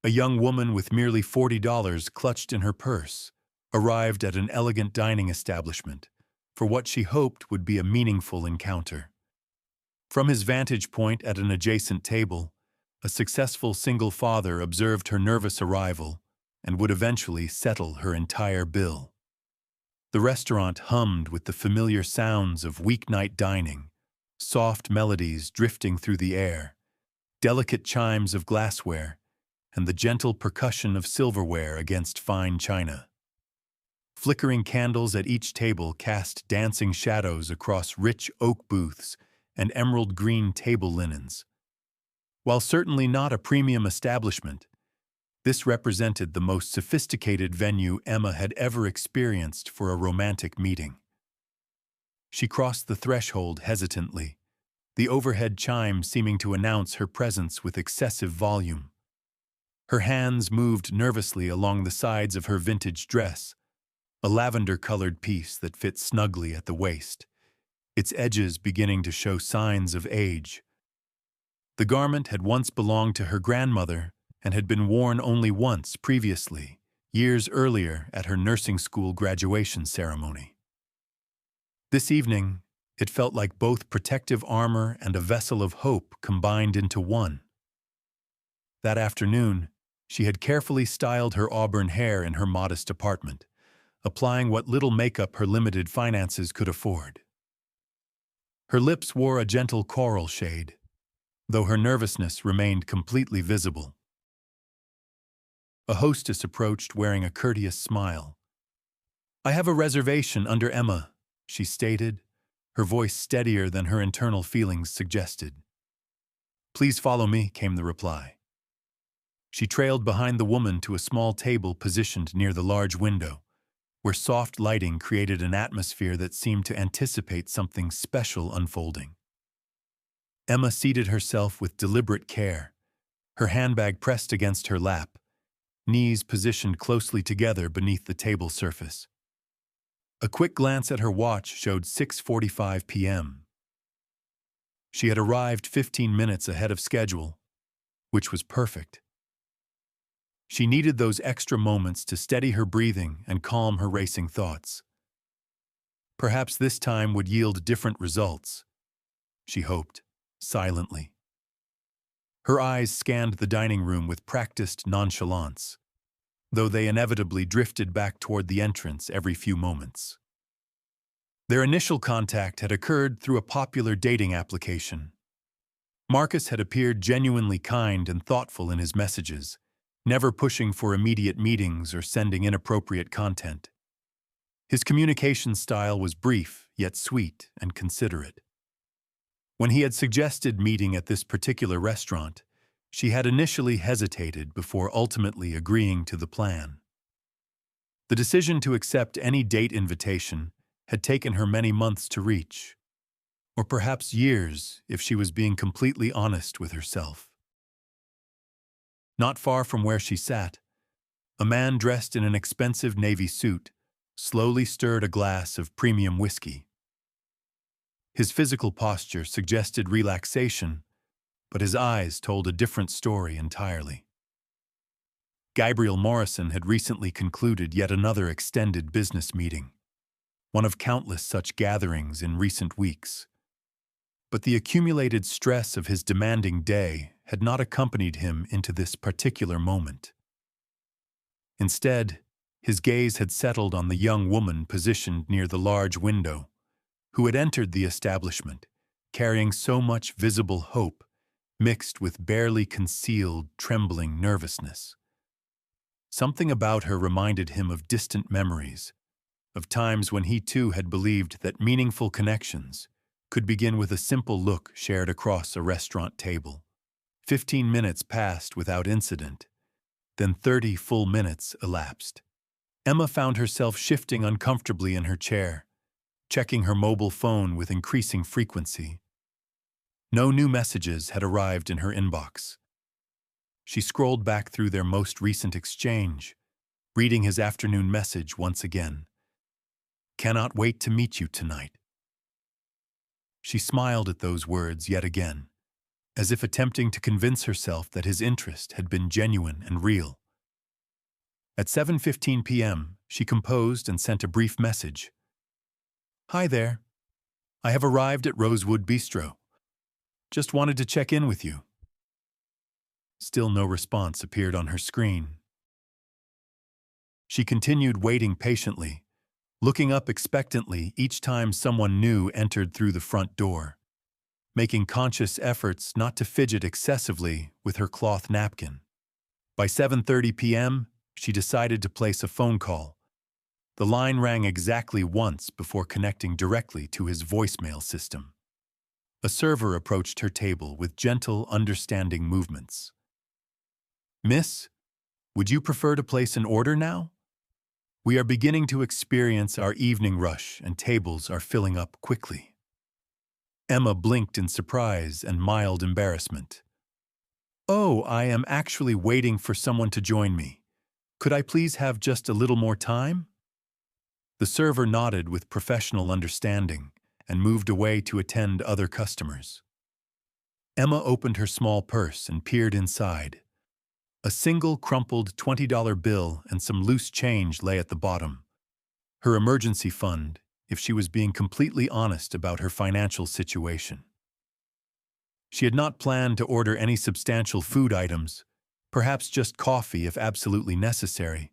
A young woman with merely $40 clutched in her purse arrived at an elegant dining establishment for what she hoped would be a meaningful encounter. From his vantage point at an adjacent table, a successful single father observed her nervous arrival and would eventually settle her entire bill. The restaurant hummed with the familiar sounds of weeknight dining, soft melodies drifting through the air, delicate chimes of glassware, and the gentle percussion of silverware against fine china. Flickering candles at each table cast dancing shadows across rich oak booths and emerald green table linens. While certainly not a premium establishment, this represented the most sophisticated venue Emma had ever experienced for a romantic meeting. She crossed the threshold hesitantly, the overhead chime seeming to announce her presence with excessive volume. Her hands moved nervously along the sides of her vintage dress, a lavender-colored piece that fit snugly at the waist, its edges beginning to show signs of age. The garment had once belonged to her grandmother and had been worn only once previously, years earlier at her nursing school graduation ceremony. This evening, it felt like both protective armor and a vessel of hope combined into one. That afternoon, she had carefully styled her auburn hair in her modest apartment, applying what little makeup her limited finances could afford. Her lips wore a gentle coral shade, though her nervousness remained completely visible. A hostess approached wearing a courteous smile. "I have a reservation under Emma," she stated, her voice steadier than her internal feelings suggested. "Please follow me," came the reply. She trailed behind the woman to a small table positioned near the large window, where soft lighting created an atmosphere that seemed to anticipate something special unfolding. Emma seated herself with deliberate care, her handbag pressed against her lap, knees positioned closely together beneath the table surface. A quick glance at her watch showed 6:45 p.m. She had arrived 15 minutes ahead of schedule, which was perfect. She needed those extra moments to steady her breathing and calm her racing thoughts. Perhaps this time would yield different results, she hoped, silently. Her eyes scanned the dining room with practiced nonchalance, though they inevitably drifted back toward the entrance every few moments. Their initial contact had occurred through a popular dating application. Marcus had appeared genuinely kind and thoughtful in his messages, never pushing for immediate meetings or sending inappropriate content. His communication style was brief, yet sweet and considerate. When he had suggested meeting at this particular restaurant, she had initially hesitated before ultimately agreeing to the plan. The decision to accept any date invitation had taken her many months to reach, or perhaps years if she was being completely honest with herself. Not far from where she sat, a man dressed in an expensive navy suit slowly stirred a glass of premium whiskey. His physical posture suggested relaxation, but his eyes told a different story entirely. Gabriel Morrison had recently concluded yet another extended business meeting, one of countless such gatherings in recent weeks. But the accumulated stress of his demanding day had not accompanied him into this particular moment. Instead, his gaze had settled on the young woman positioned near the large window, who had entered the establishment, carrying so much visible hope mixed with barely concealed, trembling nervousness. Something about her reminded him of distant memories, of times when he too had believed that meaningful connections could begin with a simple look shared across a restaurant table. 15 minutes passed without incident, then 30 full minutes elapsed. Emma found herself shifting uncomfortably in her chair, checking her mobile phone with increasing frequency. No new messages had arrived in her inbox. She scrolled back through their most recent exchange, reading his afternoon message once again. "Cannot wait to meet you tonight." She smiled at those words yet again, as if attempting to convince herself that his interest had been genuine and real. At 7:15 p.m., she composed and sent a brief message. "Hi there. I have arrived at Rosewood Bistro. Just wanted to check in with you." Still no response appeared on her screen. She continued waiting patiently, looking up expectantly each time someone new entered through the front door, making conscious efforts not to fidget excessively with her cloth napkin. By 7:30 p.m., she decided to place a phone call. The line rang exactly once before connecting directly to his voicemail system. A server approached her table with gentle, understanding movements. "Miss, would you prefer to place an order now? We are beginning to experience our evening rush and tables are filling up quickly." Emma blinked in surprise and mild embarrassment. "Oh, I am actually waiting for someone to join me. Could I please have just a little more time?" The server nodded with professional understanding and moved away to attend other customers. Emma opened her small purse and peered inside. A single crumpled $20 bill and some loose change lay at the bottom. Her emergency fund, if she was being completely honest about her financial situation. She had not planned to order any substantial food items, perhaps just coffee if absolutely necessary,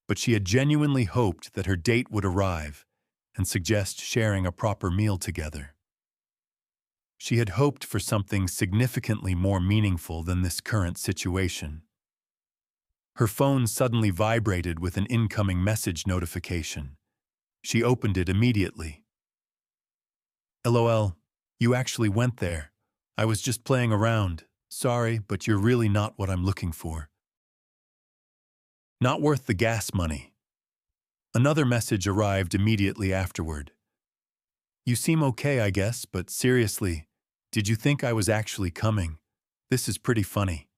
but she had genuinely hoped that her date would arrive and suggest sharing a proper meal together. She had hoped for something significantly more meaningful than this current situation. Her phone suddenly vibrated with an incoming message notification. She opened it immediately. "LOL, you actually went there. I was just playing around. Sorry, but you're really not what I'm looking for. Not worth the gas money." Another message arrived immediately afterward. "You seem okay, I guess, but seriously, did you think I was actually coming? This is pretty funny."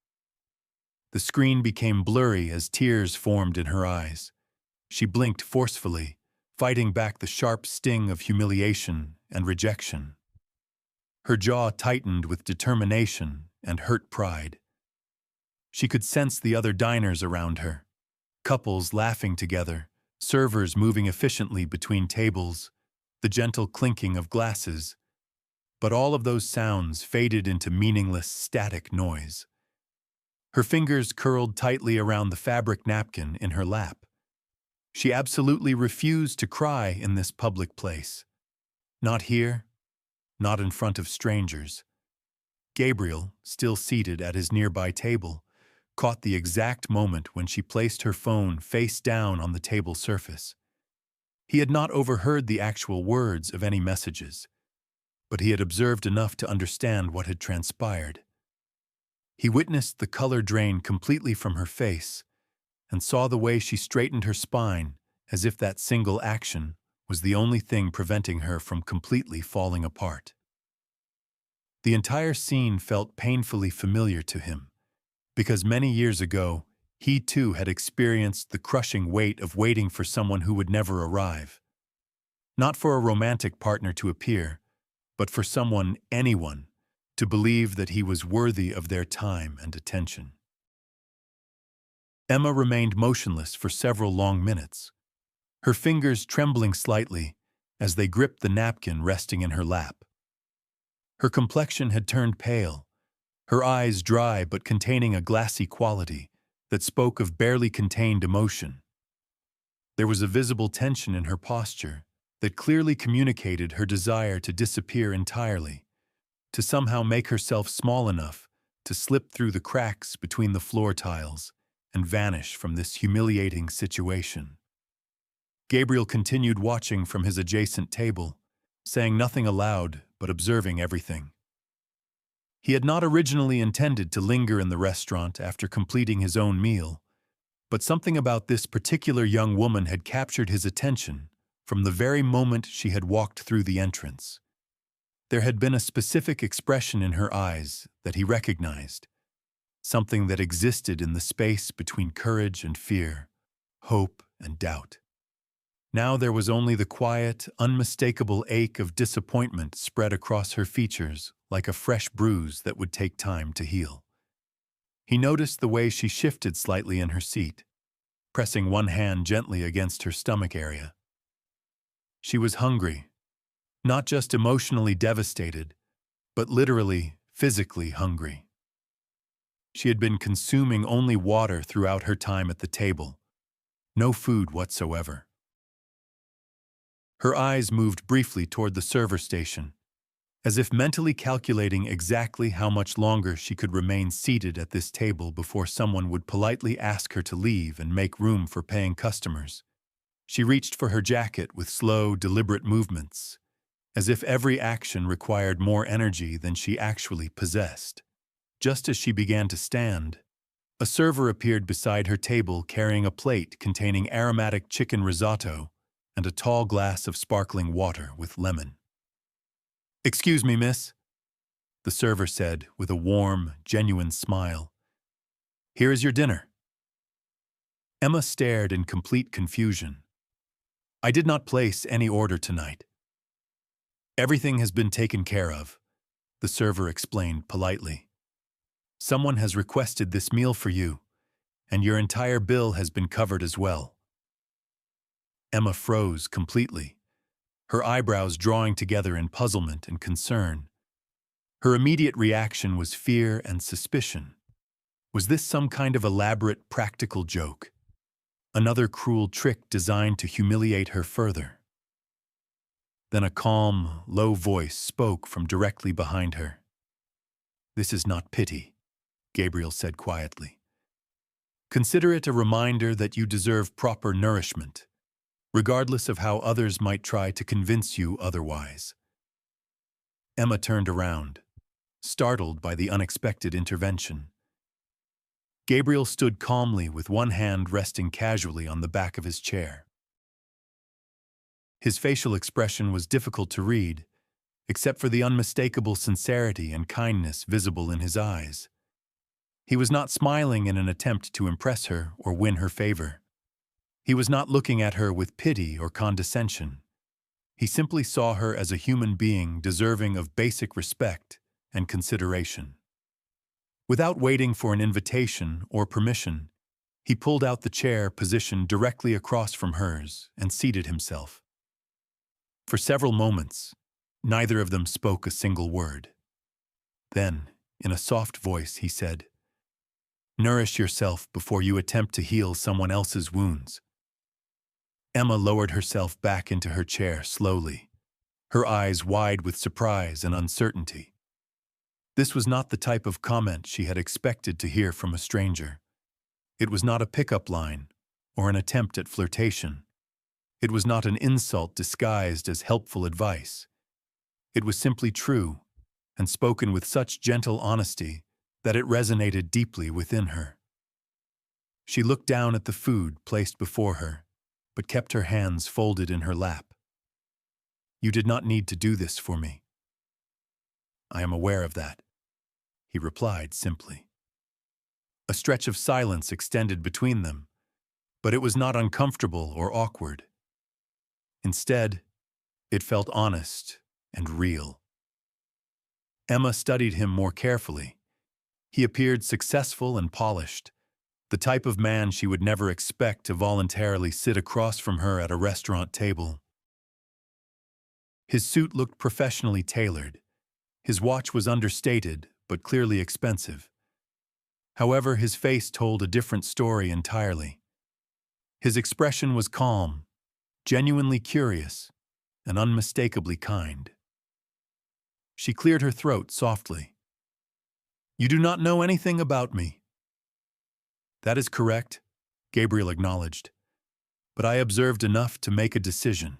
The screen became blurry as tears formed in her eyes. She blinked forcefully, fighting back the sharp sting of humiliation and rejection. Her jaw tightened with determination and hurt pride. She could sense the other diners around her, couples laughing together, servers moving efficiently between tables, the gentle clinking of glasses. But all of those sounds faded into meaningless, static noise. Her fingers curled tightly around the fabric napkin in her lap. She absolutely refused to cry in this public place. Not here, not in front of strangers. Gabriel, still seated at his nearby table, caught the exact moment when she placed her phone face down on the table surface. He had not overheard the actual words of any messages, but he had observed enough to understand what had transpired. He witnessed the color drain completely from her face and saw the way she straightened her spine as if that single action was the only thing preventing her from completely falling apart. The entire scene felt painfully familiar to him, because many years ago, he too had experienced the crushing weight of waiting for someone who would never arrive. Not for a romantic partner to appear, but for someone, anyone, to believe that he was worthy of their time and attention. Emma remained motionless for several long minutes, her fingers trembling slightly as they gripped the napkin resting in her lap. Her complexion had turned pale, her eyes dry but containing a glassy quality that spoke of barely contained emotion. There was a visible tension in her posture that clearly communicated her desire to disappear entirely, to somehow make herself small enough to slip through the cracks between the floor tiles and vanish from this humiliating situation. Gabriel continued watching from his adjacent table, saying nothing aloud but observing everything. He had not originally intended to linger in the restaurant after completing his own meal, but something about this particular young woman had captured his attention from the very moment she had walked through the entrance. There had been a specific expression in her eyes that he recognized, something that existed in the space between courage and fear, hope and doubt. Now there was only the quiet, unmistakable ache of disappointment spread across her features like a fresh bruise that would take time to heal. He noticed the way she shifted slightly in her seat, pressing one hand gently against her stomach area. She was hungry, not just emotionally devastated, but literally, physically hungry. She had been consuming only water throughout her time at the table, no food whatsoever. Her eyes moved briefly toward the server station, as if mentally calculating exactly how much longer she could remain seated at this table before someone would politely ask her to leave and make room for paying customers. She reached for her jacket with slow, deliberate movements, as if every action required more energy than she actually possessed. Just as she began to stand, a server appeared beside her table carrying a plate containing aromatic chicken risotto and a tall glass of sparkling water with lemon. "Excuse me, miss," the server said with a warm, genuine smile. "Here is your dinner." Emma stared in complete confusion. "I did not place any order tonight." "Everything has been taken care of," the server explained politely. "Someone has requested this meal for you, and your entire bill has been covered as well." Emma froze completely, her eyebrows drawing together in puzzlement and concern. Her immediate reaction was fear and suspicion. Was this some kind of elaborate practical joke? Another cruel trick designed to humiliate her further? Then a calm, low voice spoke from directly behind her. "This is not pity," Gabriel said quietly. "Consider it a reminder that you deserve proper nourishment, regardless of how others might try to convince you otherwise." Emma turned around, startled by the unexpected intervention. Gabriel stood calmly with one hand resting casually on the back of his chair. His facial expression was difficult to read, except for the unmistakable sincerity and kindness visible in his eyes. He was not smiling in an attempt to impress her or win her favor. He was not looking at her with pity or condescension. He simply saw her as a human being deserving of basic respect and consideration. Without waiting for an invitation or permission, he pulled out the chair positioned directly across from hers and seated himself. For several moments, neither of them spoke a single word. Then, in a soft voice, he said, "Nourish yourself before you attempt to heal someone else's wounds." Emma lowered herself back into her chair slowly, her eyes wide with surprise and uncertainty. This was not the type of comment she had expected to hear from a stranger. It was not a pickup line or an attempt at flirtation. It was not an insult disguised as helpful advice. It was simply true and spoken with such gentle honesty that it resonated deeply within her. She looked down at the food placed before her, but kept her hands folded in her lap. "You did not need to do this for me." "I am aware of that," he replied simply. A stretch of silence extended between them, but it was not uncomfortable or awkward. Instead, it felt honest and real. Emma studied him more carefully. He appeared successful and polished, the type of man she would never expect to voluntarily sit across from her at a restaurant table. His suit looked professionally tailored. His watch was understated, but clearly expensive. However, his face told a different story entirely. His expression was calm, genuinely curious, and unmistakably kind. She cleared her throat softly. "You do not know anything about me." "That is correct," Gabriel acknowledged, "but I observed enough to make a decision."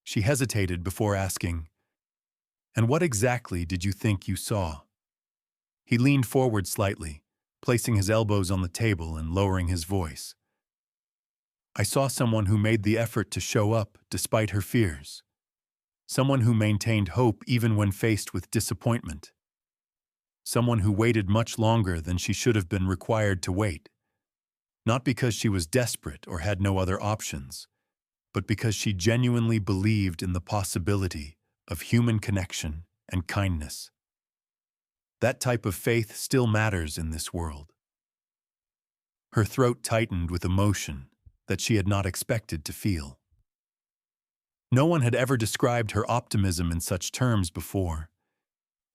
She hesitated before asking, "And what exactly did you think you saw?" He leaned forward slightly, placing his elbows on the table and lowering his voice. "I saw someone who made the effort to show up despite her fears. Someone who maintained hope even when faced with disappointment. Someone who waited much longer than she should have been required to wait. Not because she was desperate or had no other options, but because she genuinely believed in the possibility of human connection and kindness. That type of faith still matters in this world. Her throat tightened with emotion that she had not expected to feel. No one had ever described her optimism in such terms before.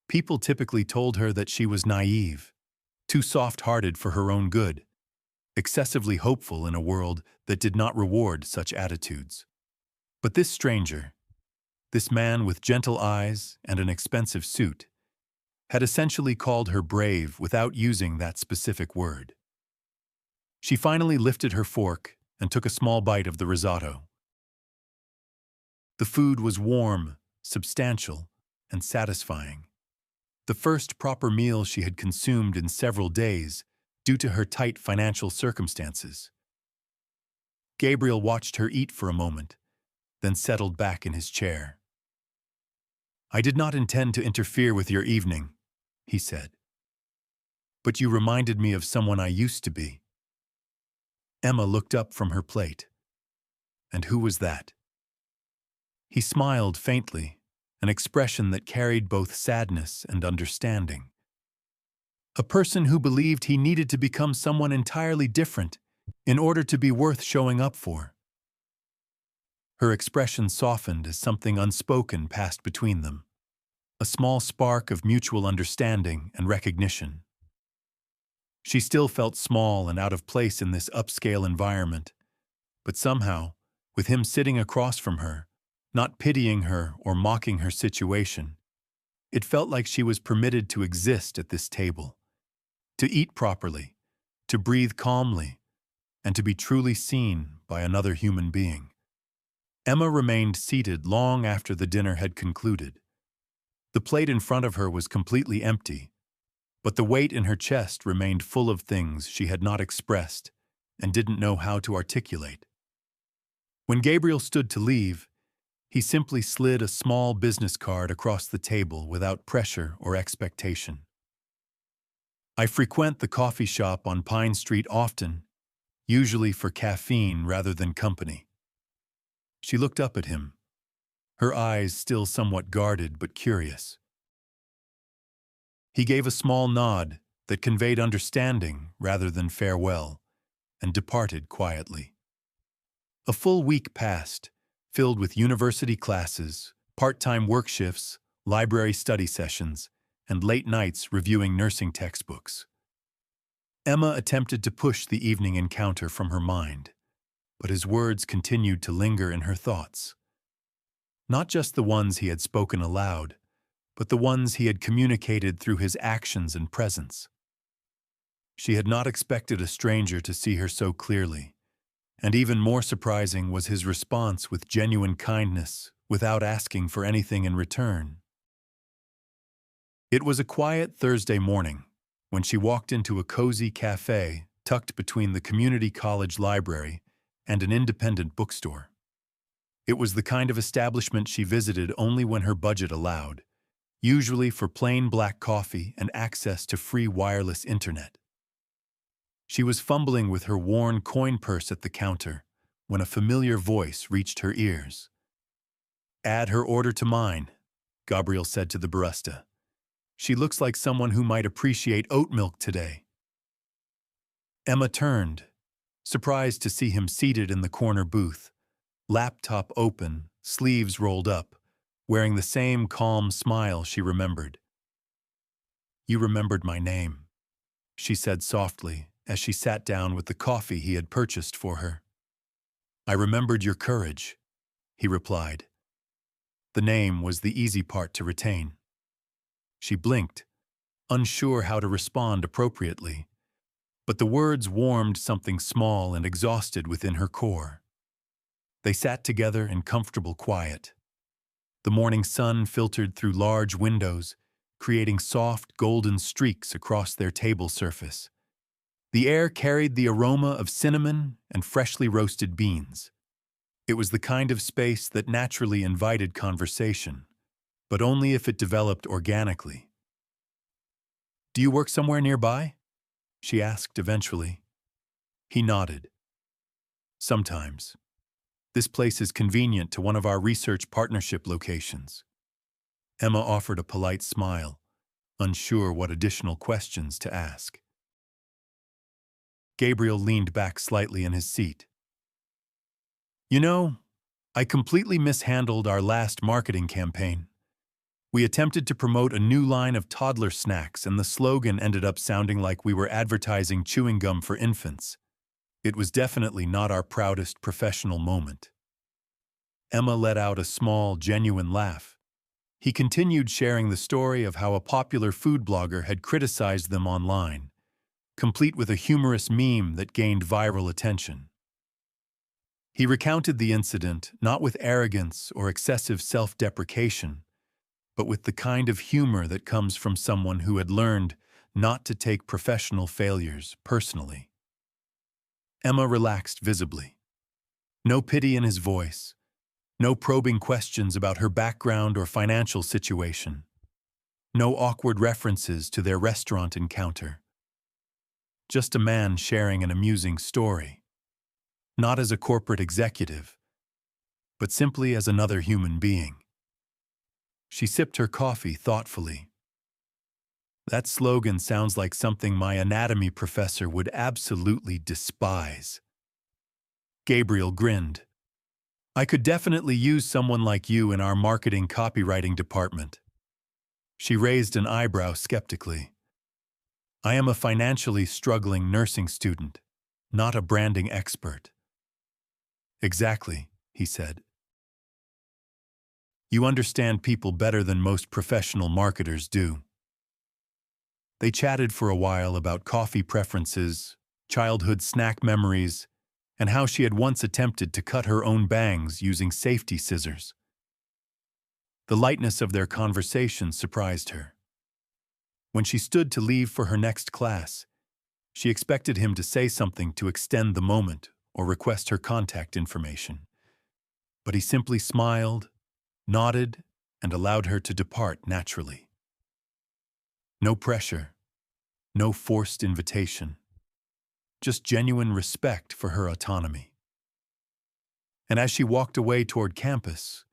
People typically told her that she was naive, too soft-hearted for her own good, excessively hopeful in a world that did not reward such attitudes. But this stranger, this man with gentle eyes and an expensive suit, had essentially called her brave without using that specific word. She finally lifted her fork and took a small bite of the risotto. The food was warm, substantial, and satisfying. The first proper meal she had consumed in several days due to her tight financial circumstances. Gabriel watched her eat for a moment, then settled back in his chair. "I did not intend to interfere with your evening," he said. "But you reminded me of someone I used to be." Emma looked up from her plate. "And who was that?" He smiled faintly, an expression that carried both sadness and understanding. "A person who believed he needed to become someone entirely different in order to be worth showing up for." Her expression softened as something unspoken passed between them, a small spark of mutual understanding and recognition. She still felt small and out of place in this upscale environment, but somehow, with him sitting across from her, not pitying her or mocking her situation, it felt like she was permitted to exist at this table, to eat properly, to breathe calmly, and to be truly seen by another human being. Emma remained seated long after the dinner had concluded. The plate in front of her was completely empty, but the weight in her chest remained full of things she had not expressed and didn't know how to articulate. When Gabriel stood to leave, he simply slid a small business card across the table without pressure or expectation. "I frequent the coffee shop on Pine Street often, usually for caffeine rather than company." She looked up at him, her eyes still somewhat guarded but curious. He gave a small nod that conveyed understanding rather than farewell, and departed quietly. A full week passed, filled with university classes, part-time work shifts, library study sessions, and late nights reviewing nursing textbooks. Emma attempted to push the evening encounter from her mind, but his words continued to linger in her thoughts. Not just the ones he had spoken aloud, but the ones he had communicated through his actions and presence. She had not expected a stranger to see her so clearly, and even more surprising was his response with genuine kindness without asking for anything in return. It was a quiet Thursday morning when she walked into a cozy cafe tucked between the community college library and an independent bookstore. It was the kind of establishment she visited only when her budget allowed, usually for plain black coffee and access to free wireless internet. She was fumbling with her worn coin purse at the counter when a familiar voice reached her ears. "Add her order to mine," Gabriel said to the barista. "She looks like someone who might appreciate oat milk today." Emma turned, surprised to see him seated in the corner booth, laptop open, sleeves rolled up, wearing the same calm smile she remembered. "You remembered my name," she said softly as she sat down with the coffee he had purchased for her. "I remembered your courage," he replied. The name was the easy part to retain. She blinked, unsure how to respond appropriately, but the words warmed something small and exhausted within her core. They sat together in comfortable quiet. The morning sun filtered through large windows, creating soft, golden streaks across their table surface. The air carried the aroma of cinnamon and freshly roasted beans. It was the kind of space that naturally invited conversation, but only if it developed organically. "Do you work somewhere nearby?" she asked eventually. He nodded. "Sometimes. This place is convenient to one of our research partnership locations." Emma offered a polite smile, unsure what additional questions to ask. Gabriel leaned back slightly in his seat. You know, I completely mishandled our last marketing campaign. We attempted to promote a new line of toddler snacks, and the slogan ended up sounding like we were advertising chewing gum for infants. It was definitely not our proudest professional moment. Emma let out a small, genuine laugh. He continued sharing the story of how a popular food blogger had criticized them online, complete with a humorous meme that gained viral attention. He recounted the incident not with arrogance or excessive self-deprecation, but with the kind of humor that comes from someone who had learned not to take professional failures personally. Emma relaxed visibly. No pity in his voice, no probing questions about her background or financial situation, no awkward references to their restaurant encounter. Just a man sharing an amusing story, not as a corporate executive, but simply as another human being. She sipped her coffee thoughtfully. That slogan sounds like something my anatomy professor would absolutely despise. Gabriel grinned. I could definitely use someone like you in our marketing copywriting department. She raised an eyebrow skeptically. I am a financially struggling nursing student, not a branding expert. Exactly, he said. You understand people better than most professional marketers do. They chatted for a while about coffee preferences, childhood snack memories, and how she had once attempted to cut her own bangs using safety scissors. The lightness of their conversation surprised her. When she stood to leave for her next class, she expected him to say something to extend the moment or request her contact information. But he simply smiled, nodded, and allowed her to depart naturally. No pressure, no forced invitation, just genuine respect for her autonomy. And as she walked away toward campus,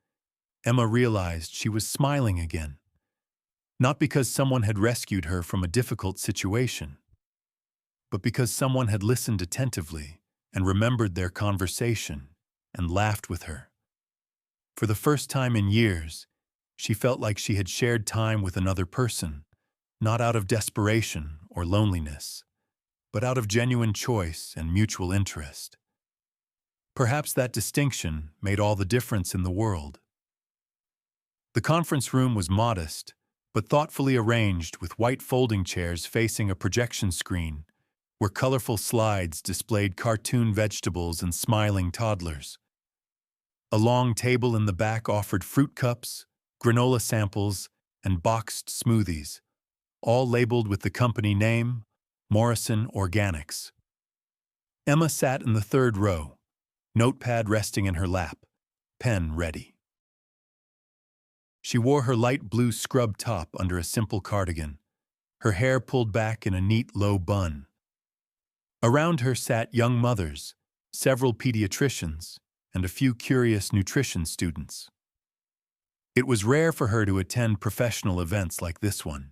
Emma realized she was smiling again, not because someone had rescued her from a difficult situation, but because someone had listened attentively and remembered their conversation and laughed with her. For the first time in years, she felt like she had shared time with another person, not out of desperation or loneliness, but out of genuine choice and mutual interest. Perhaps that distinction made all the difference in the world. The conference room was modest, but thoughtfully arranged with white folding chairs facing a projection screen, where colorful slides displayed cartoon vegetables and smiling toddlers. A long table in the back offered fruit cups, granola samples, and boxed smoothies, all labeled with the company name, Morrison Organics. Emma sat in the third row, notepad resting in her lap, pen ready. She wore her light blue scrub top under a simple cardigan, her hair pulled back in a neat low bun. Around her sat young mothers, several pediatricians, and a few curious nutrition students. It was rare for her to attend professional events like this one.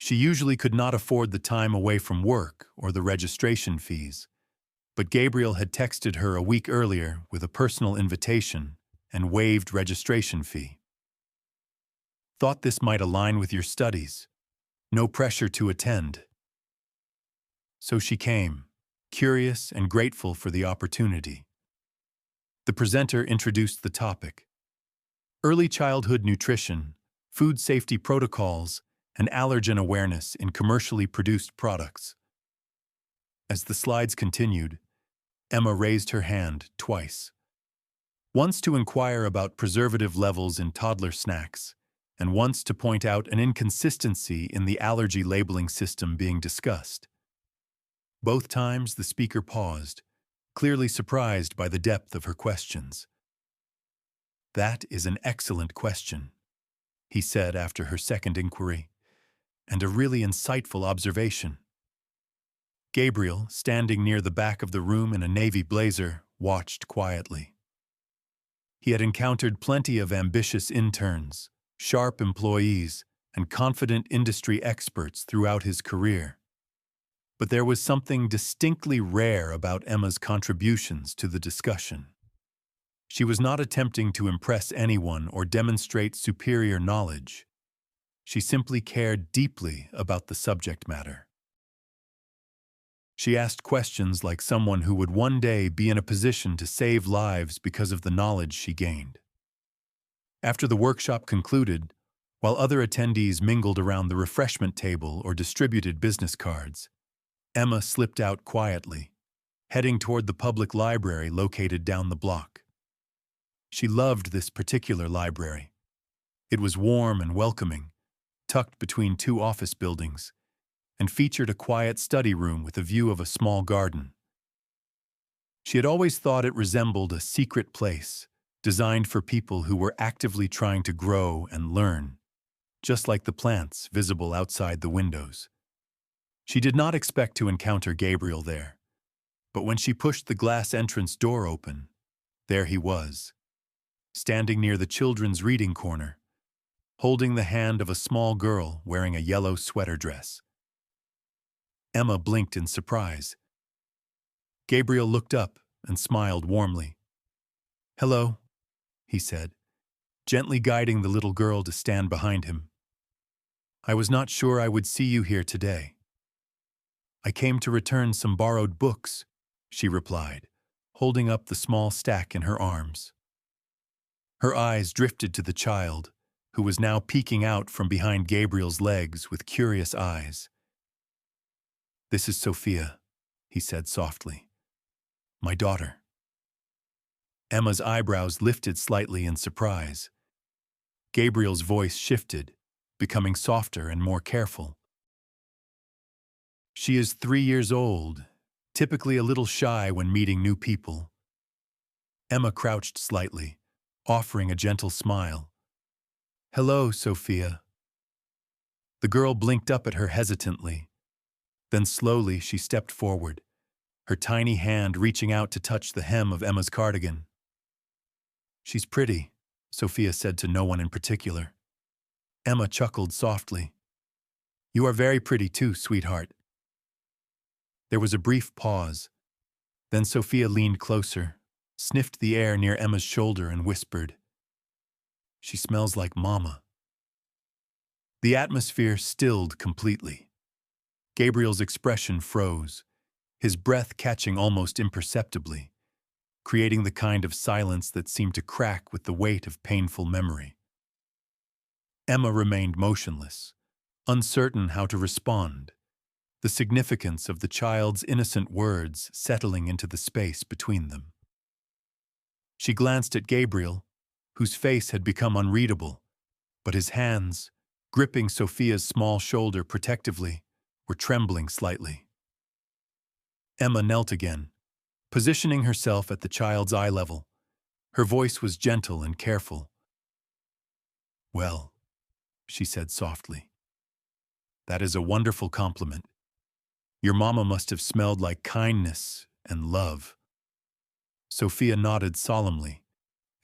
She usually could not afford the time away from work or the registration fees, but Gabriel had texted her a week earlier with a personal invitation and waived registration fee. Thought this might align with your studies. No pressure to attend. So she came, curious and grateful for the opportunity. The presenter introduced the topic: early childhood nutrition, food safety protocols, and allergen awareness in commercially produced products. As the slides continued, Emma raised her hand twice. Once to inquire about preservative levels in toddler snacks, and once to point out an inconsistency in the allergy labeling system being discussed. Both times the speaker paused, clearly surprised by the depth of her questions. That is an excellent question, he said after her second inquiry, and a really insightful observation. Gabriel, standing near the back of the room in a navy blazer, watched quietly. He had encountered plenty of ambitious interns, sharp employees, and confident industry experts throughout his career. But there was something distinctly rare about Emma's contributions to the discussion. She was not attempting to impress anyone or demonstrate superior knowledge. She simply cared deeply about the subject matter. She asked questions like someone who would one day be in a position to save lives because of the knowledge she gained. After the workshop concluded, while other attendees mingled around the refreshment table or distributed business cards, Emma slipped out quietly, heading toward the public library located down the block. She loved this particular library. It was warm and welcoming, tucked between two office buildings, and featured a quiet study room with a view of a small garden. She had always thought it resembled a secret place, designed for people who were actively trying to grow and learn, just like the plants visible outside the windows. She did not expect to encounter Gabriel there, but when she pushed the glass entrance door open, there he was, standing near the children's reading corner, holding the hand of a small girl wearing a yellow sweater dress. Emma blinked in surprise. Gabriel looked up and smiled warmly. "Hello," he said, gently guiding the little girl to stand behind him. "I was not sure I would see you here today." "I came to return some borrowed books," she replied, holding up the small stack in her arms. Her eyes drifted to the child, who was now peeking out from behind Gabriel's legs with curious eyes. "This is Sophia," he said softly. "My daughter." Emma's eyebrows lifted slightly in surprise. Gabriel's voice shifted, becoming softer and more careful. "She is 3 years old, typically a little shy when meeting new people." Emma crouched slightly, offering a gentle smile. "Hello, Sophia." The girl blinked up at her hesitantly. Then slowly she stepped forward, her tiny hand reaching out to touch the hem of Emma's cardigan. "She's pretty," Sophia said to no one in particular. Emma chuckled softly. "You are very pretty too, sweetheart." There was a brief pause. Then Sophia leaned closer, sniffed the air near Emma's shoulder and whispered, "She smells like Mama." The atmosphere stilled completely. Gabriel's expression froze, his breath catching almost imperceptibly, creating the kind of silence that seemed to crack with the weight of painful memory. Emma remained motionless, uncertain how to respond, the significance of the child's innocent words settling into the space between them. She glanced at Gabriel, whose face had become unreadable, but his hands, gripping Sophia's small shoulder protectively, were trembling slightly. Emma knelt again, positioning herself at the child's eye level. Her voice was gentle and careful. "Well," she said softly, "that is a wonderful compliment. Your mama must have smelled like kindness and love." Sophia nodded solemnly,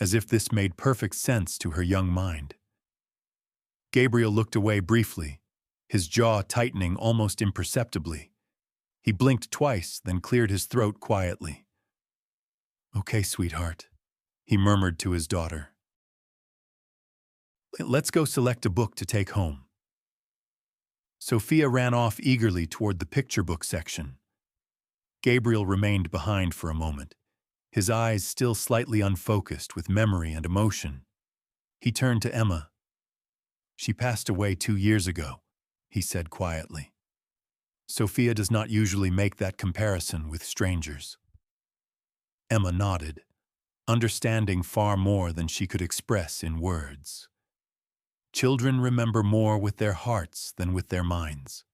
as if this made perfect sense to her young mind. Gabriel looked away briefly, his jaw tightening almost imperceptibly. He blinked twice, then cleared his throat quietly. "Okay, sweetheart," he murmured to his daughter. "Let's go select a book to take home." Sophia ran off eagerly toward the picture book section. Gabriel remained behind for a moment, his eyes still slightly unfocused with memory and emotion. He turned to Emma. "She passed away 2 years ago," he said quietly. "Sophia does not usually make that comparison with strangers." Emma nodded, understanding far more than she could express in words. Children remember more with their hearts than with their minds.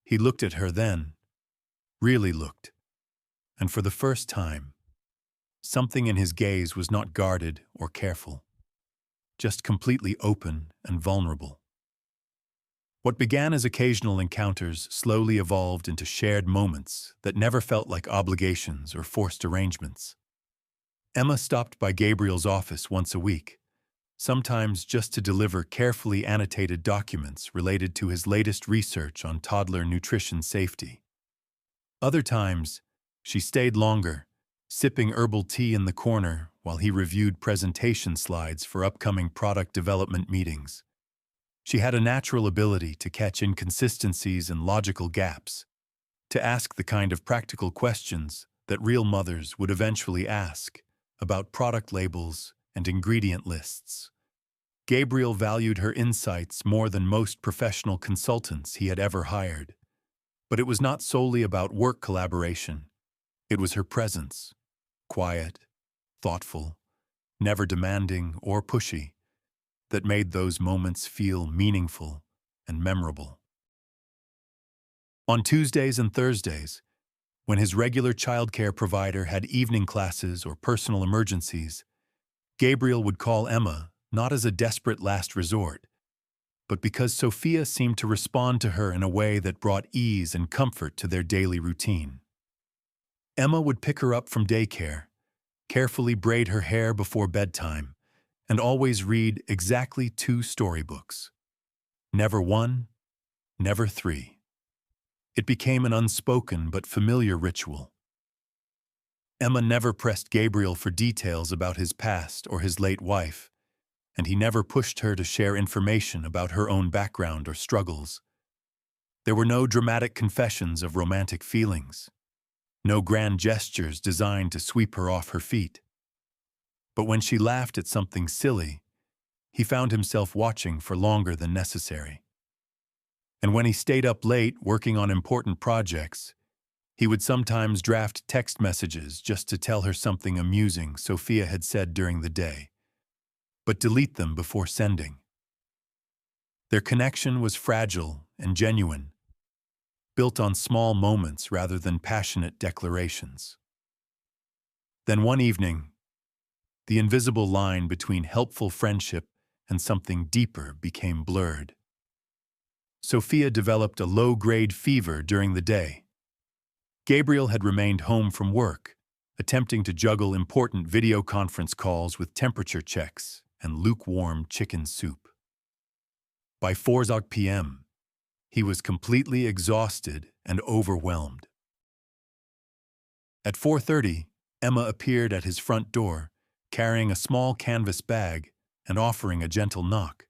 He looked at her then, really looked, and for the first time, something in his gaze was not guarded or careful, just completely open and vulnerable. What began as occasional encounters slowly evolved into shared moments that never felt like obligations or forced arrangements. Emma stopped by Gabriel's office once a week, sometimes just to deliver carefully annotated documents related to his latest research on toddler nutrition safety. Other times, she stayed longer, sipping herbal tea in the corner while he reviewed presentation slides for upcoming product development meetings. She had a natural ability to catch inconsistencies and logical gaps, to ask the kind of practical questions that real mothers would eventually ask about product labels and ingredient lists. Gabriel valued her insights more than most professional consultants he had ever hired. But it was not solely about work collaboration. It was her presence, quiet, thoughtful, never demanding or pushy, that made those moments feel meaningful and memorable. On Tuesdays and Thursdays, when his regular childcare provider had evening classes or personal emergencies, Gabriel would call Emma not as a desperate last resort, but because Sophia seemed to respond to her in a way that brought ease and comfort to their daily routine. Emma would pick her up from daycare, carefully braid her hair before bedtime, and always read exactly 2 storybooks. Never 1, never 3. It became an unspoken but familiar ritual. Emma never pressed Gabriel for details about his past or his late wife, and he never pushed her to share information about her own background or struggles. There were no dramatic confessions of romantic feelings, no grand gestures designed to sweep her off her feet. But when she laughed at something silly, he found himself watching for longer than necessary. And when he stayed up late working on important projects, he would sometimes draft text messages just to tell her something amusing Sophia had said during the day, but delete them before sending. Their connection was fragile and genuine, built on small moments rather than passionate declarations. Then one evening, the invisible line between helpful friendship and something deeper became blurred. Sophia developed a low-grade fever during the day. Gabriel had remained home from work, attempting to juggle important video conference calls with temperature checks and lukewarm chicken soup. By 4 p.m., he was completely exhausted and overwhelmed. At 4:30, Emma appeared at his front door, carrying a small canvas bag and offering a gentle knock.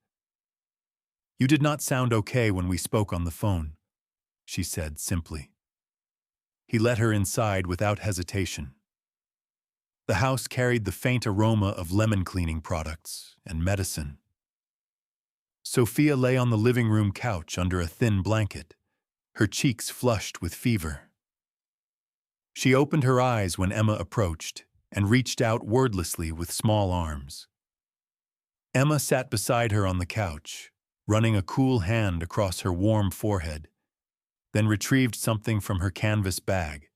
"You did not sound okay when we spoke on the phone," she said simply. He let her inside without hesitation. The house carried the faint aroma of lemon cleaning products and medicine. Sophia lay on the living room couch under a thin blanket, her cheeks flushed with fever. She opened her eyes when Emma approached and reached out wordlessly with small arms. Emma sat beside her on the couch, running a cool hand across her warm forehead, then retrieved something from her canvas bag,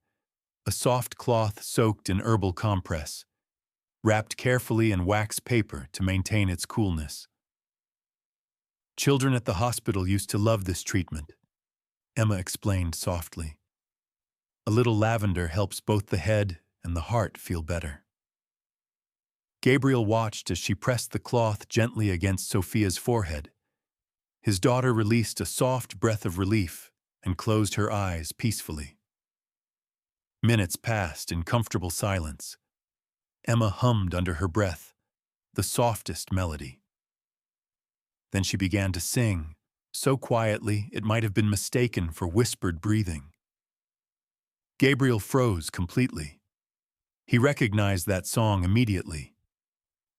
a soft cloth soaked in herbal compress, wrapped carefully in wax paper to maintain its coolness. "Children at the hospital used to love this treatment," Emma explained softly. "A little lavender helps both the head and the heart feel better." Gabriel watched as she pressed the cloth gently against Sophia's forehead. His daughter released a soft breath of relief and closed her eyes peacefully. Minutes passed in comfortable silence. Emma hummed under her breath, the softest melody. Then she began to sing, so quietly it might have been mistaken for whispered breathing. Gabriel froze completely. He recognized that song immediately.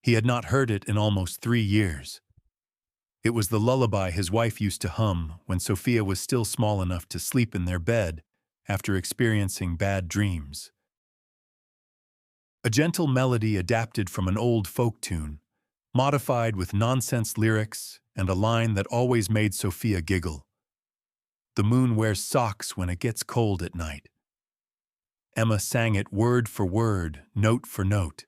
He had not heard it in almost 3 years. It was the lullaby his wife used to hum when Sophia was still small enough to sleep in their bed after experiencing bad dreams. A gentle melody adapted from an old folk tune, modified with nonsense lyrics and a line that always made Sophia giggle. "The moon wears socks when it gets cold at night." Emma sang it word for word, note for note.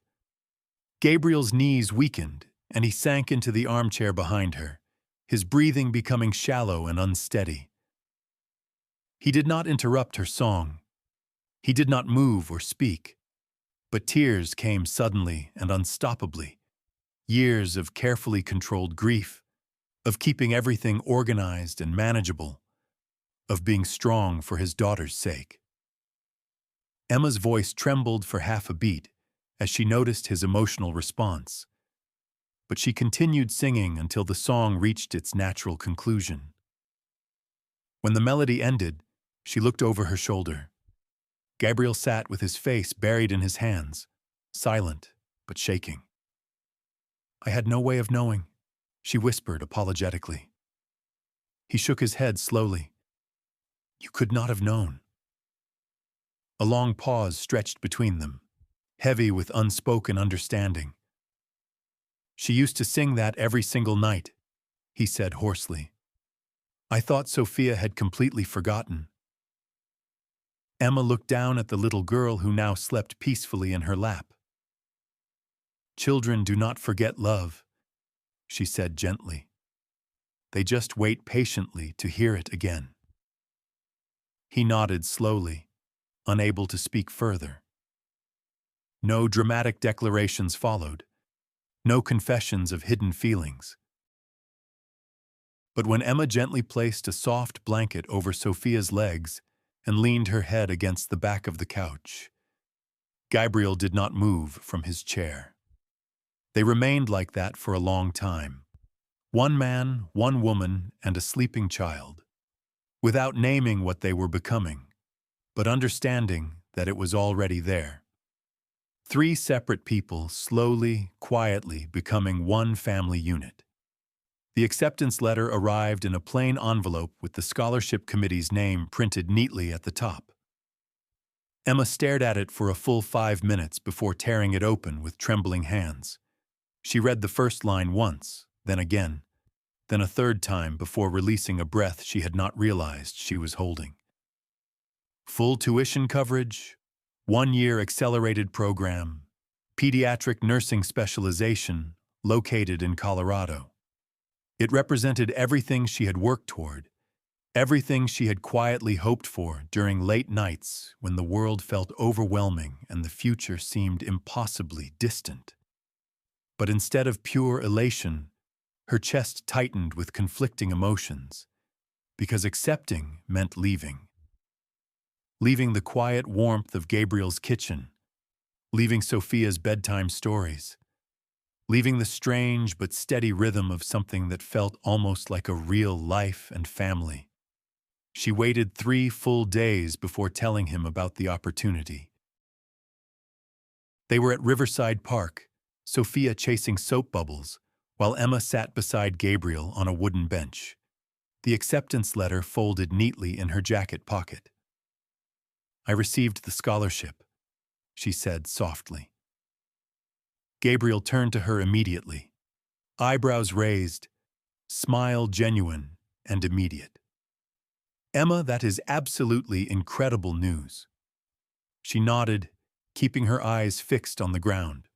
Gabriel's knees weakened, and he sank into the armchair behind her, his breathing becoming shallow and unsteady. He did not interrupt her song. He did not move or speak. But tears came suddenly and unstoppably, Years of carefully controlled grief, of keeping everything organized and manageable, of being strong for his daughter's sake. Emma's voice trembled for half a beat as she noticed his emotional response, but she continued singing until the song reached its natural conclusion. When the melody ended, she looked over her shoulder. Gabriel sat with his face buried in his hands, silent but shaking. "I had no way of knowing," she whispered apologetically. He shook his head slowly. "You could not have known." A long pause stretched between them, heavy with unspoken understanding. "She used to sing that every single night," he said hoarsely. "I thought Sophia had completely forgotten." Emma looked down at the little girl who now slept peacefully in her lap. "Children do not forget love," she said gently. "They just wait patiently to hear it again." He nodded slowly, unable to speak further. No dramatic declarations followed, no confessions of hidden feelings. But when Emma gently placed a soft blanket over Sophia's legs and leaned her head against the back of the couch, Gabriel did not move from his chair. They remained like that for a long time. One man, one woman, and a sleeping child, without naming what they were becoming, but understanding that it was already there. 3 separate people slowly, quietly becoming one family unit. The acceptance letter arrived in a plain envelope with the scholarship committee's name printed neatly at the top. Emma stared at it for a full 5 minutes before tearing it open with trembling hands. She read the first line once, then again, then a third time before releasing a breath she had not realized she was holding. Full tuition coverage, 1-year accelerated program, pediatric nursing specialization, located in Colorado. It represented everything she had worked toward, everything she had quietly hoped for during late nights when the world felt overwhelming and the future seemed impossibly distant. But instead of pure elation, her chest tightened with conflicting emotions, because accepting meant leaving. Leaving the quiet warmth of Gabriel's kitchen, leaving Sophia's bedtime stories, leaving the strange but steady rhythm of something that felt almost like a real life and family. She waited 3 full days before telling him about the opportunity. They were at Riverside Park, Sophia chasing soap bubbles, while Emma sat beside Gabriel on a wooden bench, the acceptance letter folded neatly in her jacket pocket. "I received the scholarship," she said softly. Gabriel turned to her immediately, eyebrows raised, smile genuine and immediate. "Emma, that is absolutely incredible news." She nodded, keeping her eyes fixed on the ground.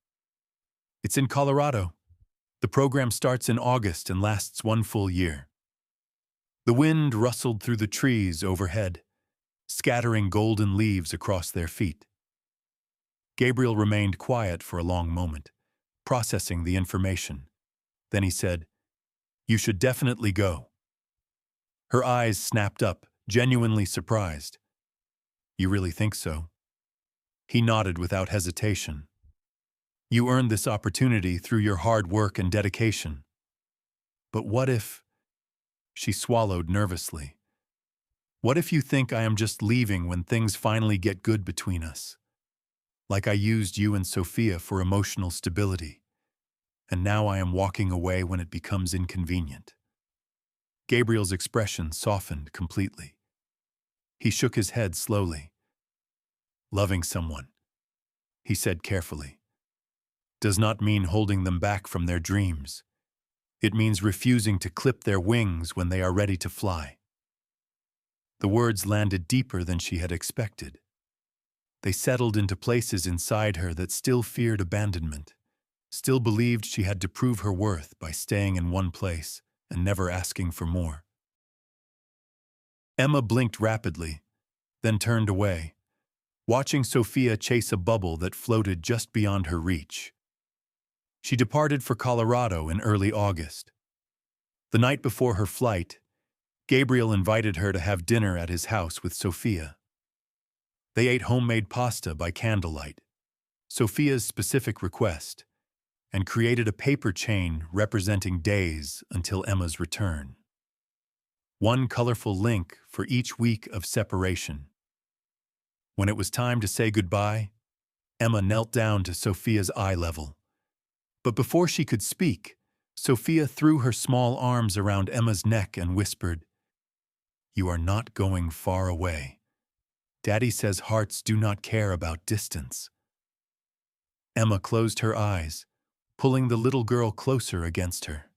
"It's in Colorado. The program starts in August and lasts 1 full year." The wind rustled through the trees overhead, scattering golden leaves across their feet. Gabriel remained quiet for a long moment, processing the information. Then he said, "You should definitely go." Her eyes snapped up, genuinely surprised. "You really think so?" He nodded without hesitation. "You earned this opportunity through your hard work and dedication." "But what if—" She swallowed nervously. "What if you think I am just leaving when things finally get good between us? Like I used you and Sophia for emotional stability, and now I am walking away when it becomes inconvenient." Gabriel's expression softened completely. He shook his head slowly. "Loving someone," he said carefully, "does not mean holding them back from their dreams. It means refusing to clip their wings when they are ready to fly." The words landed deeper than she had expected. They settled into places inside her that still feared abandonment, still believed she had to prove her worth by staying in one place and never asking for more. Emma blinked rapidly, then turned away, watching Sophia chase a bubble that floated just beyond her reach. She departed for Colorado in early August. The night before her flight, Gabriel invited her to have dinner at his house with Sophia. They ate homemade pasta by candlelight, Sophia's specific request, and created a paper chain representing days until Emma's return. One colorful link for each week of separation. When it was time to say goodbye, Emma knelt down to Sophia's eye level. But before she could speak, Sophia threw her small arms around Emma's neck and whispered, "You are not going far away. Daddy says hearts do not care about distance." Emma closed her eyes, pulling the little girl closer against her.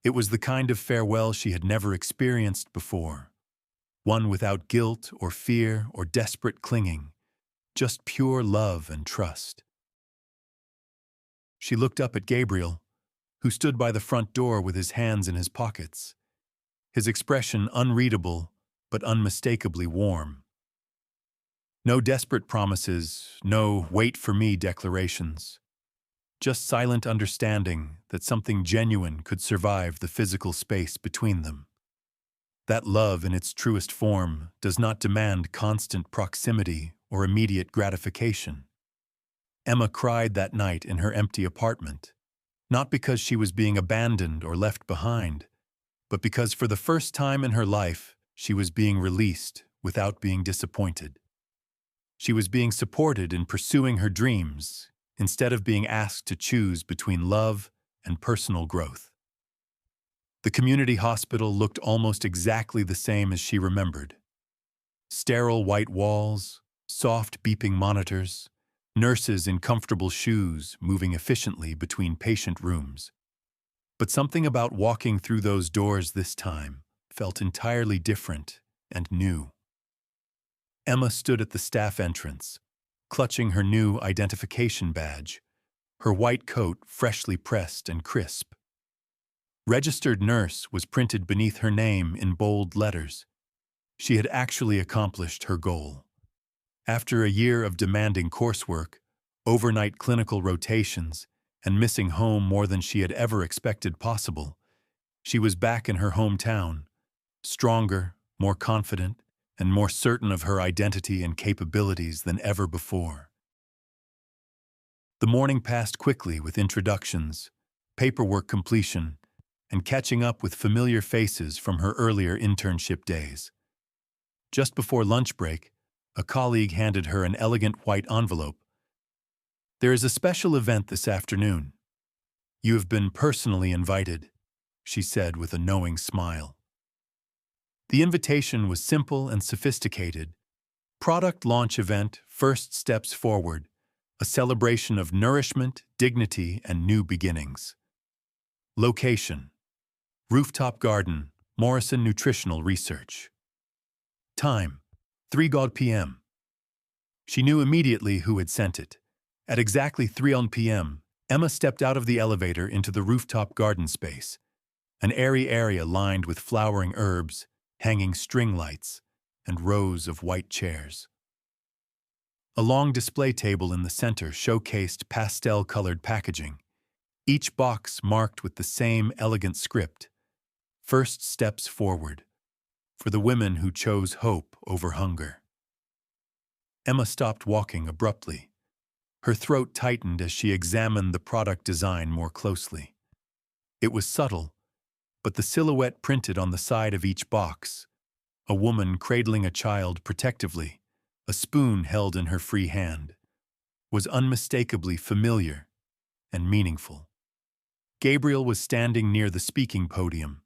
It was the kind of farewell she had never experienced before, one without guilt or fear or desperate clinging, just pure love and trust. She looked up at Gabriel, who stood by the front door with his hands in his pockets, his expression unreadable but unmistakably warm. No desperate promises, no wait for me declarations. Just silent understanding that something genuine could survive the physical space between them. That love in its truest form does not demand constant proximity or immediate gratification. Emma cried that night in her empty apartment, not because she was being abandoned or left behind, but because for the first time in her life, she was being released without being disappointed. She was being supported in pursuing her dreams, instead of being asked to choose between love and personal growth. The community hospital looked almost exactly the same as she remembered. Sterile white walls, soft beeping monitors, nurses in comfortable shoes moving efficiently between patient rooms. But something about walking through those doors this time felt entirely different and new. Emma stood at the staff entrance, clutching her new identification badge, her white coat freshly pressed and crisp. Registered nurse was printed beneath her name in bold letters. She had actually accomplished her goal. After a year of demanding coursework, overnight clinical rotations, and missing home more than she had ever expected possible, she was back in her hometown, stronger, more confident, and more certain of her identity and capabilities than ever before. The morning passed quickly with introductions, paperwork completion, and catching up with familiar faces from her earlier internship days. Just before lunch break, a colleague handed her an elegant white envelope. "There is a special event this afternoon. You have been personally invited," she said with a knowing smile. The invitation was simple and sophisticated. Product launch event, first steps forward, a celebration of nourishment, dignity, and new beginnings. Location: rooftop garden, Morrison Nutritional Research. Time: 3 p.m. She knew immediately who had sent it. At exactly 3 p.m., Emma stepped out of the elevator into the rooftop garden space, an airy area lined with flowering herbs, hanging string lights, and rows of white chairs. A long display table in the center showcased pastel-colored packaging, each box marked with the same elegant script: "First steps forward," for the women who chose hope over hunger. Emma stopped walking abruptly. Her throat tightened as she examined the product design more closely. It was subtle, but the silhouette printed on the side of each box, a woman cradling a child protectively, a spoon held in her free hand, was unmistakably familiar and meaningful. Gabriel was standing near the speaking podium,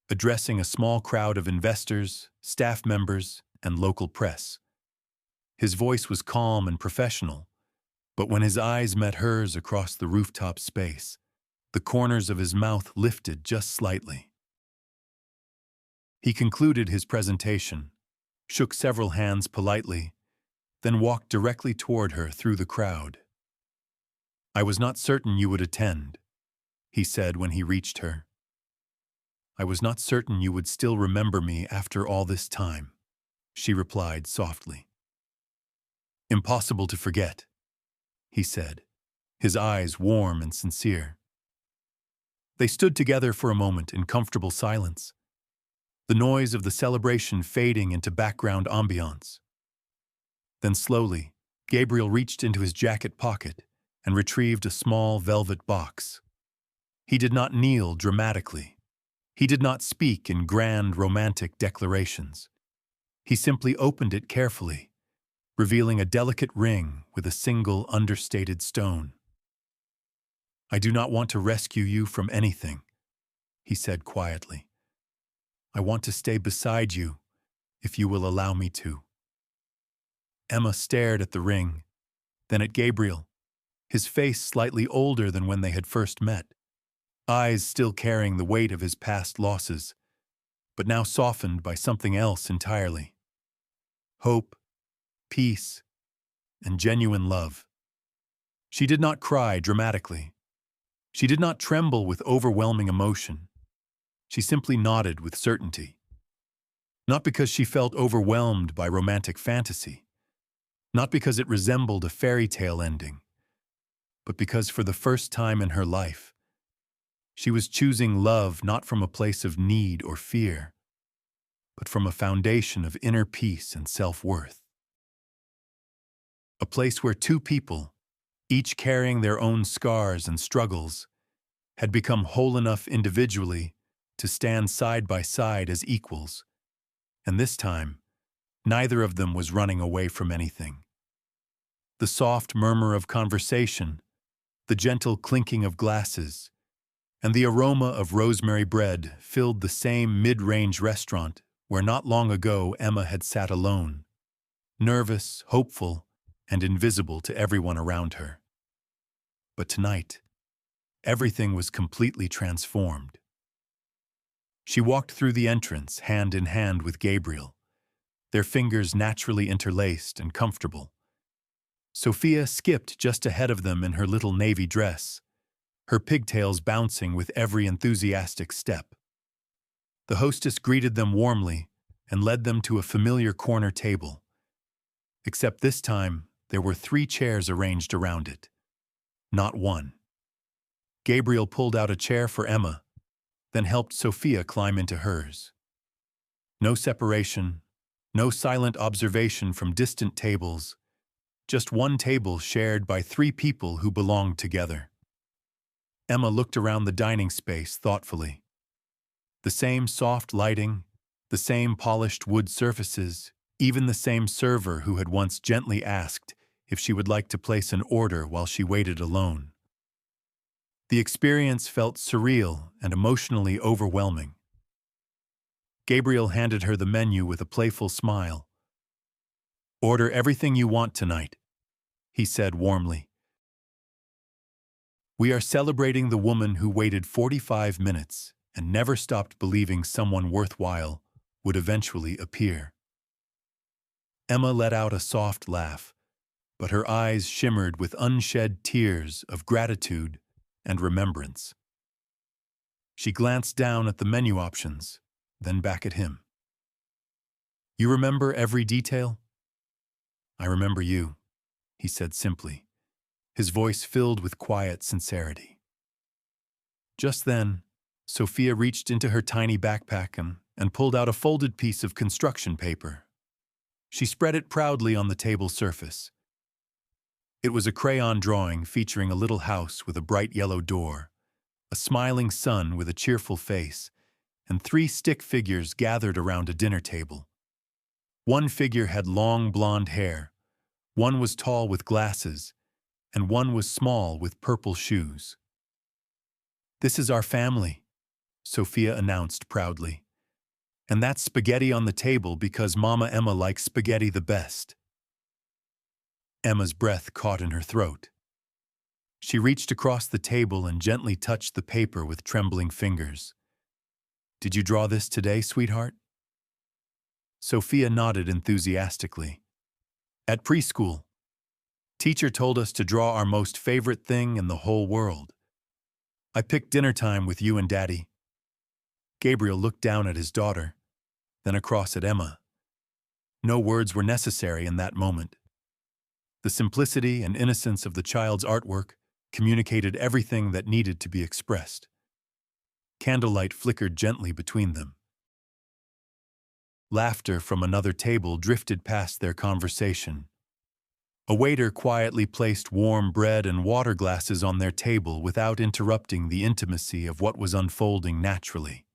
addressing a small crowd of investors, staff members, and local press. His voice was calm and professional, but when his eyes met hers across the rooftop space, the corners of his mouth lifted just slightly. He concluded his presentation, shook several hands politely, then walked directly toward her through the crowd. "I was not certain you would attend," he said when he reached her. "I was not certain you would still remember me after all this time," she replied softly. "Impossible to forget," he said, his eyes warm and sincere. They stood together for a moment in comfortable silence, the noise of the celebration fading into background ambiance. Then slowly, Gabriel reached into his jacket pocket and retrieved a small velvet box. He did not kneel dramatically. He did not speak in grand romantic declarations. He simply opened it carefully, revealing a delicate ring with a single understated stone. "I do not want to rescue you from anything," he said quietly. "I want to stay beside you, if you will allow me to." Emma stared at the ring, then at Gabriel, his face slightly older than when they had first met, eyes still carrying the weight of his past losses, but now softened by something else entirely. Hope, peace, and genuine love. She did not cry dramatically. She did not tremble with overwhelming emotion. She simply nodded with certainty. Not because she felt overwhelmed by romantic fantasy, not because it resembled a fairy tale ending, but because for the first time in her life, she was choosing love not from a place of need or fear, but from a foundation of inner peace and self-worth. A place where two people, each carrying their own scars and struggles, had become whole enough individually to stand side by side as equals, and this time, neither of them was running away from anything. The soft murmur of conversation, the gentle clinking of glasses, and the aroma of rosemary bread filled the same mid-range restaurant where not long ago Emma had sat alone, nervous, hopeful, and invisible to everyone around her. But tonight, everything was completely transformed. She walked through the entrance, hand in hand with Gabriel, their fingers naturally interlaced and comfortable. Sophia skipped just ahead of them in her little navy dress, her pigtails bouncing with every enthusiastic step. The hostess greeted them warmly and led them to a familiar corner table. Except this time, there were 3 chairs arranged around it, not one. Gabriel pulled out a chair for Emma, then helped Sophia climb into hers. No separation, no silent observation from distant tables, just one table shared by 3 people who belonged together. Emma looked around the dining space thoughtfully. The same soft lighting, the same polished wood surfaces, even the same server who had once gently asked if she would like to place an order while she waited alone. The experience felt surreal and emotionally overwhelming. Gabriel handed her the menu with a playful smile. "Order everything you want tonight," he said warmly. "We are celebrating the woman who waited 45 minutes and never stopped believing someone worthwhile would eventually appear." Emma let out a soft laugh, but her eyes shimmered with unshed tears of gratitude and remembrance. She glanced down at the menu options, then back at him. "You remember every detail?" "I remember you," he said simply, his voice filled with quiet sincerity. Just then, Sophia reached into her tiny backpack and pulled out a folded piece of construction paper. She spread it proudly on the table surface. It was a crayon drawing featuring a little house with a bright yellow door, a smiling sun with a cheerful face, and 3 stick figures gathered around a dinner table. One figure had long blonde hair, one was tall with glasses, and one was small with purple shoes. "This is our family," Sophia announced proudly. "And that's spaghetti on the table because Mama Emma likes spaghetti the best." Emma's breath caught in her throat. She reached across the table and gently touched the paper with trembling fingers. "Did you draw this today, sweetheart?" Sophia nodded enthusiastically. "At preschool. Teacher told us to draw our most favorite thing in the whole world. I picked dinner time with you and Daddy." Gabriel looked down at his daughter, then across at Emma. No words were necessary in that moment. The simplicity and innocence of the child's artwork communicated everything that needed to be expressed. Candlelight flickered gently between them. Laughter from another table drifted past their conversation. A waiter quietly placed warm bread and water glasses on their table without interrupting the intimacy of what was unfolding naturally.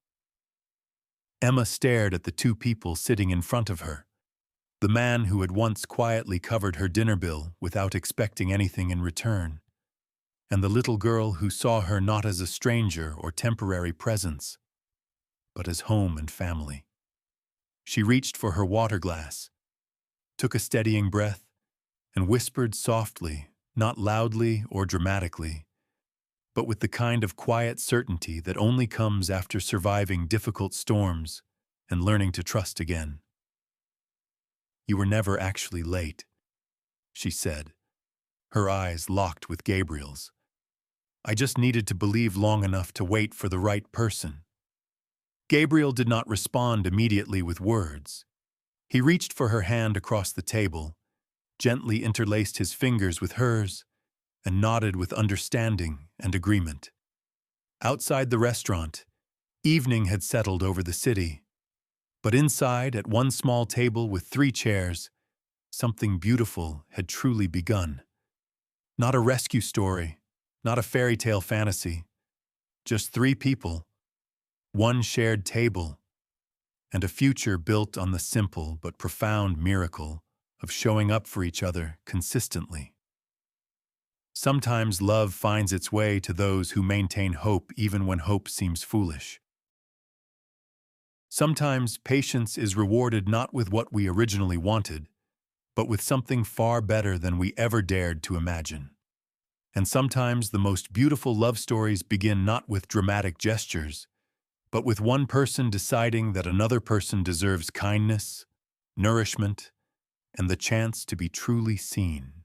Emma stared at the two people sitting in front of her. The man who had once quietly covered her dinner bill without expecting anything in return, and the little girl who saw her not as a stranger or temporary presence, but as home and family. She reached for her water glass, took a steadying breath, and whispered softly, not loudly or dramatically, but with the kind of quiet certainty that only comes after surviving difficult storms and learning to trust again. "You were never actually late," she said, her eyes locked with Gabriel's. "I just needed to believe long enough to wait for the right person." Gabriel did not respond immediately with words. He reached for her hand across the table, gently interlaced his fingers with hers, and nodded with understanding and agreement. Outside the restaurant, evening had settled over the city, but inside, at one small table with 3 chairs, something beautiful had truly begun. Not a rescue story, not a fairy tale fantasy, just 3 people, one shared table, and a future built on the simple but profound miracle of showing up for each other consistently. Sometimes love finds its way to those who maintain hope even when hope seems foolish. Sometimes patience is rewarded not with what we originally wanted, but with something far better than we ever dared to imagine. And sometimes the most beautiful love stories begin not with dramatic gestures, but with one person deciding that another person deserves kindness, nourishment, and the chance to be truly seen.